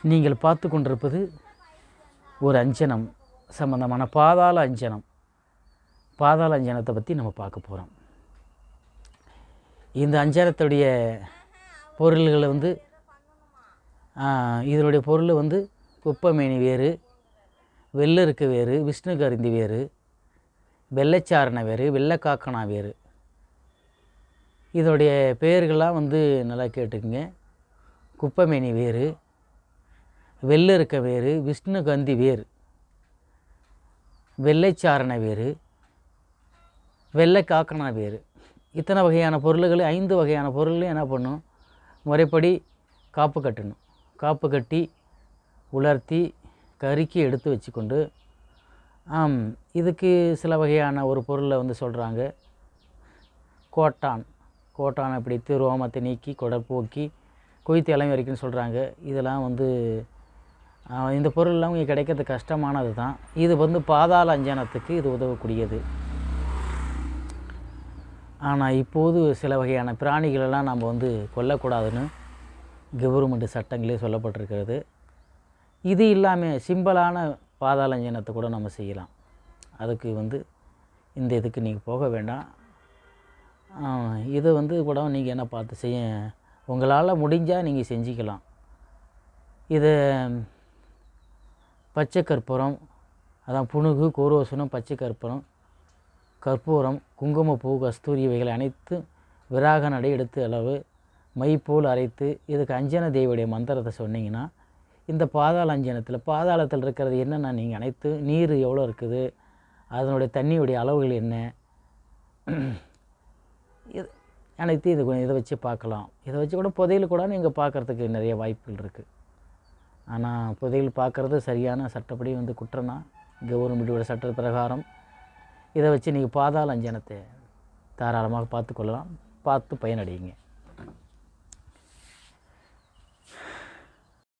நீங்கள் பார்த்து கொண்டிருப்பது ஒரு அஞ்சனம் சம்பந்தமான பாதாள அஞ்சனம். பாதாள அஞ்சனத்தை பற்றி நம்ம பார்க்க போகிறோம். இந்த அஞ்சனத்துடைய பொருள்களை இதனுடைய பொருள் குப்பமேனி வேறு, வெள்ளருக்கு வேறு, விஷ்ணு கருந்தி வேறு, வெள்ளைச்சாரண வேறு, வெள்ளைக்காக்கணா வேறு. இதனுடைய பெயர்கள்லாம் நல்லா கேட்டுக்குங்க. குப்பமேனி வேறு, வெள்ளருக்க வேறு, விஷ்ணு கந்தி வேறு, வெள்ளைச்சாரண வேறு, வெள்ளைக்காக்கணா வேறு. இத்தனை வகையான பொருள்கள், 5 வகையான பொருளையும் என்ன பண்ணும், முறைப்படி காப்பு கட்டணும். காப்பு கட்டி உலர்த்தி கருக்கி எடுத்து வச்சுக்கொண்டு, இதுக்கு சில வகையான ஒரு பொருளை சொல்கிறாங்க. கோட்டான் பிடித்து ரோமத்தை நீக்கி குடற்போக்கி கொய்த்து இளம் வரைக்கும்னு சொல்கிறாங்க. இதெல்லாம் இந்த பொருள்லாம் இங்கே கிடைக்கிறது கஷ்டமானது தான். இது பாதாள அஞ்சனத்துக்கு இது உதவக்கூடியது. ஆனால் இப்போது சில வகையான பிராணிகளெல்லாம் நம்ம கொல்லக்கூடாதுன்னு கவர்மெண்ட் சட்டங்களே சொல்லப்பட்டிருக்கிறது. இது இல்லாமல் சிம்பிளான பாதாள அஞ்சனத்தை கூட நம்ம செய்யலாம். அதுக்கு இந்த இதுக்கு நீங்கள் போக வேண்டாம். இதை கூட நீங்கள் என்ன பார்த்து செய்ய, உங்களால் முடிஞ்சால் நீங்கள் செஞ்சுக்கலாம். இதை பச்சை கற்பூரம், அதான் புனுகு, கோரோசனம், பச்சை கற்பூரம், கற்பூரம், குங்குமப்பூ, கஸ்தூரி இவைகள் அனைத்து விராக நடை எடுத்து அளவு மைப்போல் அரைத்து இதுக்கு அஞ்சன தேவியுடைய மந்திரத்தை சொன்னீங்கன்னா, இந்த பாதாள பாதாளத்தில் இருக்கிறது என்னென்னா, நீங்கள் அனைத்து நீர் எவ்வளோ இருக்குது, அதனுடைய தண்ணியுடைய அளவுகள் என்ன, இது அனைத்து இதை வச்சு பார்க்கலாம். இதை வச்சு கூட புதையல் கூட நீங்கள் பார்க்குறதுக்கு நிறைய வாய்ப்புகள் இருக்குது. ஆனால் புதையல் பார்க்குறது சரியான சட்டப்படி குற்றம்னா கவர்மெண்ட்டோட சட்ட பிரகாரம் இதை வச்சு நீங்கள் பாதாள அஞ்சனத்தை தாராளமாக பார்த்து கொள்ளலாம். பார்த்து பயனடையுங்க.